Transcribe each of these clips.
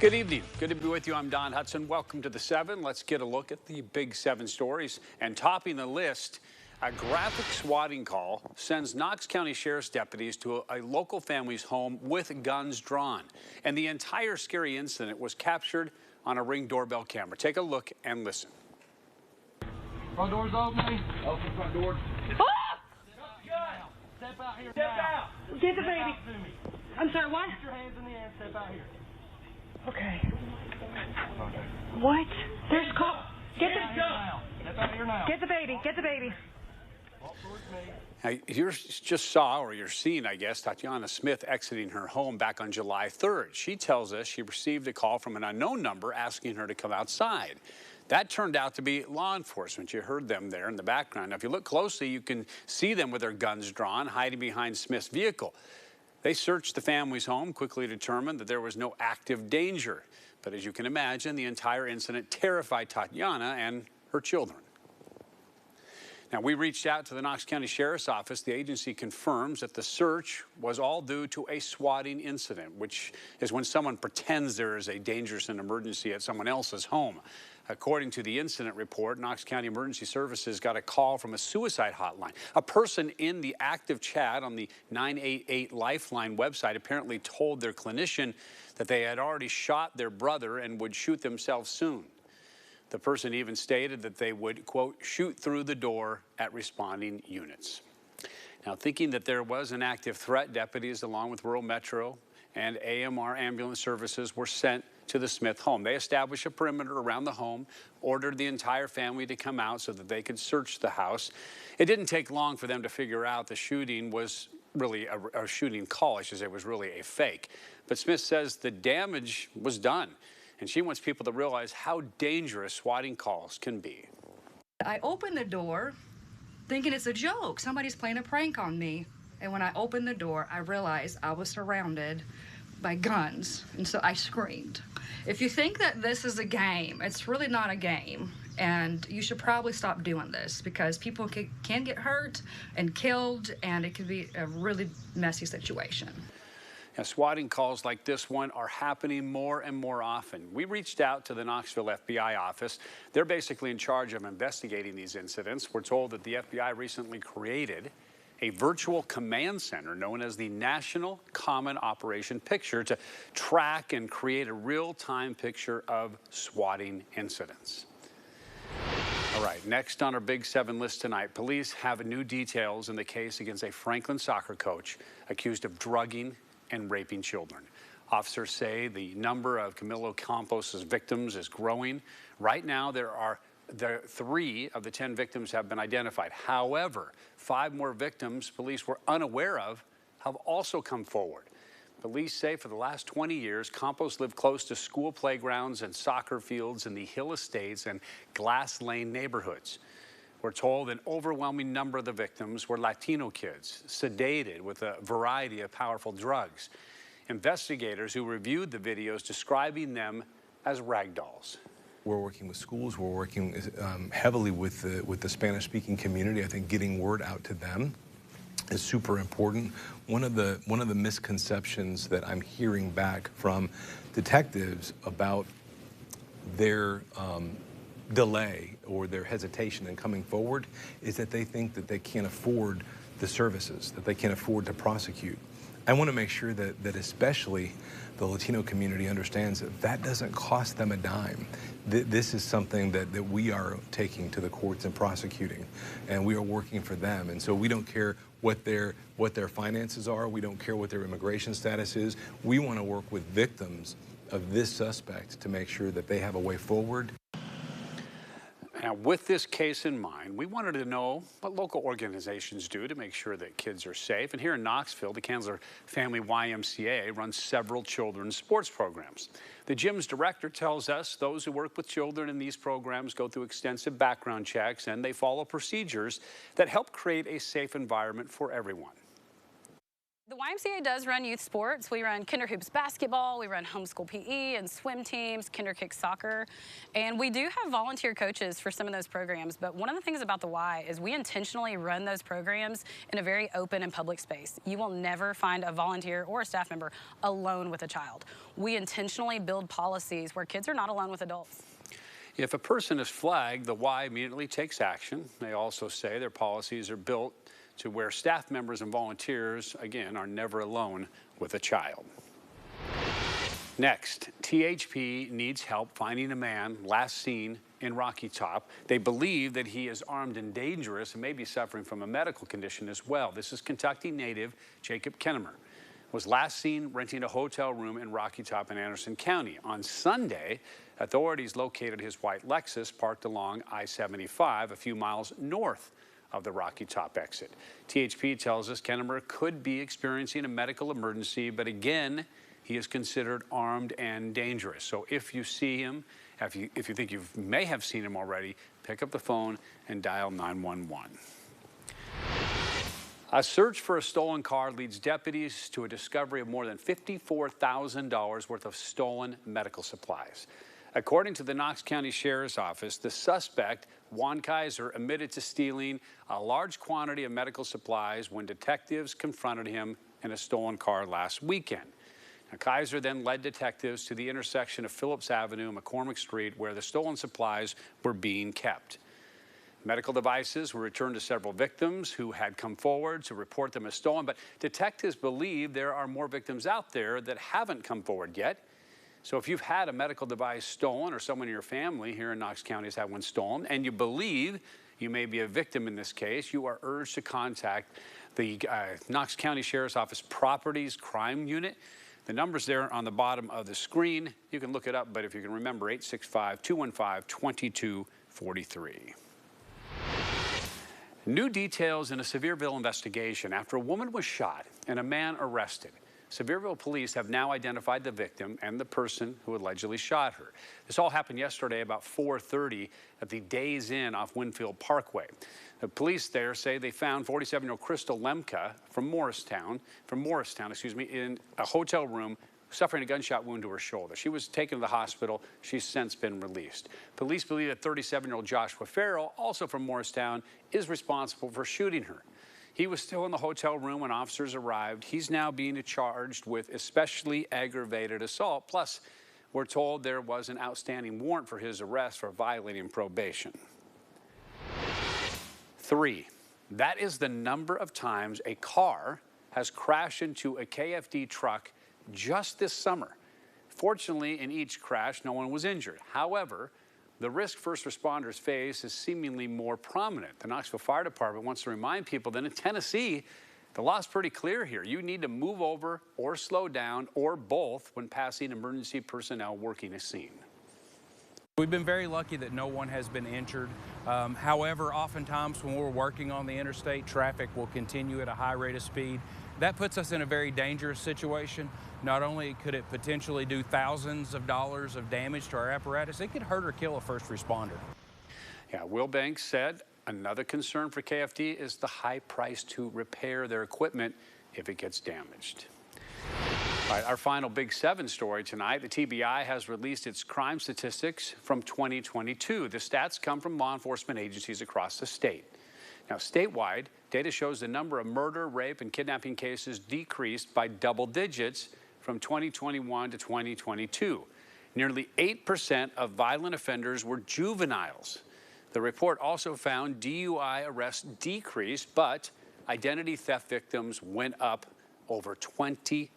Good evening. Good to be with you. I'm Don Hudson. Welcome to the 7. Let's get a look at the big 7 stories. And topping the list, a graphic swatting call sends Knox County Sheriff's deputies to a local family's home with guns drawn. And the entire scary incident was captured on a Ring doorbell camera. Take a look and listen. Front door's open. Open front door. Ah! Step out here. Step out. Get the baby. I'm sorry, what? Put your hands in the air. Step out here. Okay. What? There's call. Get the Step out here now. Get the baby. Get the baby. Walk towards me. Now, you just saw, or you're seeing, I guess, Tatiana Smith exiting her home back on July 3rd. She tells us she received a call from an unknown number asking her to come outside. That turned out to be law enforcement. You heard them there in the background. Now, if you look closely, you can see them with their guns drawn, hiding behind Smith's vehicle. They searched the family's home, quickly determined that there was no active danger. But as you can imagine, the entire incident terrified Tatiana and her children. Now, we reached out to the Knox County Sheriff's Office. The agency confirms that the search was all due to a swatting incident, which is when someone pretends there is a dangerous and emergency at someone else's home. According to the incident report, Knox County Emergency Services got a call from a suicide hotline. A person in the active chat on the 988 Lifeline website apparently told their clinician that they had already shot their brother and would shoot themselves soon. The person even stated that they would, quote, shoot through the door at responding units. Now, thinking that there was an active threat, deputies along with Rural Metro and AMR ambulance services were sent to the Smith home. They established a perimeter around the home, ordered the entire family to come out so that they could search the house. It didn't take long for them to figure out the shooting was really a shooting call, I should say, was really a fake. But Smith says the damage was done, and she wants people to realize how dangerous swatting calls can be. I opened the door thinking it's a joke. Somebody's playing a prank on me. And when I opened the door, I realized I was surrounded by guns, and so I screamed. If you think that this is a game, it's really not a game, and you should probably stop doing this because people can get hurt and killed, and it could be a really messy situation. Now, swatting calls like this one are happening more and more often. We reached out to the Knoxville FBI office. They're basically in charge of investigating these incidents. We're told that the FBI recently created a virtual command center known as the National Common Operation Picture to track and create a real-time picture of swatting incidents. All right, next on our Big 7 list tonight, police have new details in the case against a Franklin soccer coach accused of drugging and raping children. Officers say the number of Camilo Campos' victims is growing. Right now, there 3 of the 10 victims have been identified. However, 5 more victims police were unaware of have also come forward. Police say for the last 20 years, Campos lived close to school playgrounds and soccer fields in the Hill Estates and Glass Lane neighborhoods. We're told an overwhelming number of the victims were Latino kids, sedated with a variety of powerful drugs. Investigators who reviewed the videos describing them as rag dolls. We're working with schools. We're working heavily with the Spanish-speaking community. I think getting word out to them is super important. One of the misconceptions that I'm hearing back from detectives about their delay or their hesitation in coming forward is that they think that they can't afford the services, that they can't afford to prosecute. I want to make sure that especially the Latino community understands that that doesn't cost them a dime. This is something that we are taking to the courts and prosecuting, and we are working for them. And so we don't care what their finances are. We don't care what their immigration status is. We want to work with victims of this suspect to make sure that they have a way forward. Now, with this case in mind, we wanted to know what local organizations do to make sure that kids are safe. And here in Knoxville, the Kanzler Family YMCA runs several children's sports programs. The gym's director tells us those who work with children in these programs go through extensive background checks and they follow procedures that help create a safe environment for everyone. The YMCA does run youth sports. We run Kinder Hoops basketball, we run homeschool PE and swim teams, Kinder Kick soccer, and we do have volunteer coaches for some of those programs. But one of the things about the Y is we intentionally run those programs in a very open and public space. You will never find a volunteer or a staff member alone with a child. We intentionally build policies where kids are not alone with adults. If a person is flagged, the Y immediately takes action. They also say their policies are built to where staff members and volunteers, again, are never alone with a child. Next, THP needs help finding a man last seen in Rocky Top. They believe that he is armed and dangerous and may be suffering from a medical condition as well. This is Kentucky native Jacob Kennemer. Was last seen renting a hotel room in Rocky Top in Anderson County. On Sunday, authorities located his white Lexus parked along I-75 a few miles north of the Rocky Top exit. THP tells us Kennemer could be experiencing a medical emergency, but again, he is considered armed and dangerous. So if you see him, if you think you may have seen him already, pick up the phone and dial 911. A search for a stolen car leads deputies to a discovery of more than $54,000 worth of stolen medical supplies. According to the Knox County Sheriff's Office, the suspect, Juan Kaiser, admitted to stealing a large quantity of medical supplies when detectives confronted him in a stolen car last weekend. Now, Kaiser then led detectives to the intersection of Phillips Avenue and McCormick Street, where the stolen supplies were being kept. Medical devices were returned to several victims who had come forward to report them as stolen, but detectives believe there are more victims out there that haven't come forward yet. So if you've had a medical device stolen, or someone in your family here in Knox County has had one stolen, and you believe you may be a victim in this case, you are urged to contact the Knox County Sheriff's Office Properties Crime Unit. The number's there on the bottom of the screen. You can look it up, but if you can remember, 865-215-2243. New details in a Sevierville investigation after a woman was shot and a man arrested. Sevierville police have now identified the victim and the person who allegedly shot her. This all happened yesterday about 4:30 at the Days Inn off Winfield Parkway. The police there say they found 47-year-old Crystal Lemke from Morristown, in a hotel room suffering a gunshot wound to her shoulder. She was taken to the hospital. She's since been released. Police believe that 37-year-old Joshua Farrell, also from Morristown, is responsible for shooting her. He was still in the hotel room when officers arrived. He's now being charged with especially aggravated assault. Plus, we're told there was an outstanding warrant for his arrest for violating probation. 3, that is the number of times a car has crashed into a KFD truck just this summer. Fortunately, in each crash, no one was injured. However, the risk first responders face is seemingly more prominent. The Knoxville Fire Department wants to remind people that in Tennessee, the law's pretty clear here. You need to move over or slow down or both when passing emergency personnel working a scene. We've been very lucky that no one has been injured. However, oftentimes when we're working on the interstate, traffic will continue at a high rate of speed. That puts us in a very dangerous situation. Not only could it potentially do thousands of dollars of damage to our apparatus, it could hurt or kill a first responder. Yeah, Will Banks said another concern for KFD is the high price to repair their equipment if it gets damaged. All right, our final Big 7 story tonight. The TBI has released its crime statistics from 2022. The stats come from law enforcement agencies across the state. Now, statewide, data shows the number of murder, rape, and kidnapping cases decreased by double digits from 2021 to 2022. Nearly 8% of violent offenders were juveniles. The report also found DUI arrests decreased, but identity theft victims went up over 25%.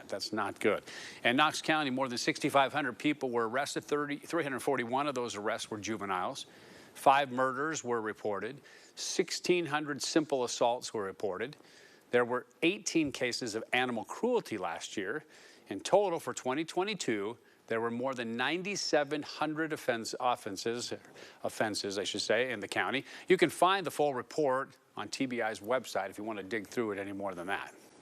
That's not good. In Knox County, more than 6,500 people were arrested. 341 of those arrests were juveniles. 5 murders were reported. 1,600 simple assaults were reported. There were 18 cases of animal cruelty last year. In total for 2022, there were more than 9,700 offenses, I should say, in the county. You can find the full report on TBI's website if you want to dig through it any more than that.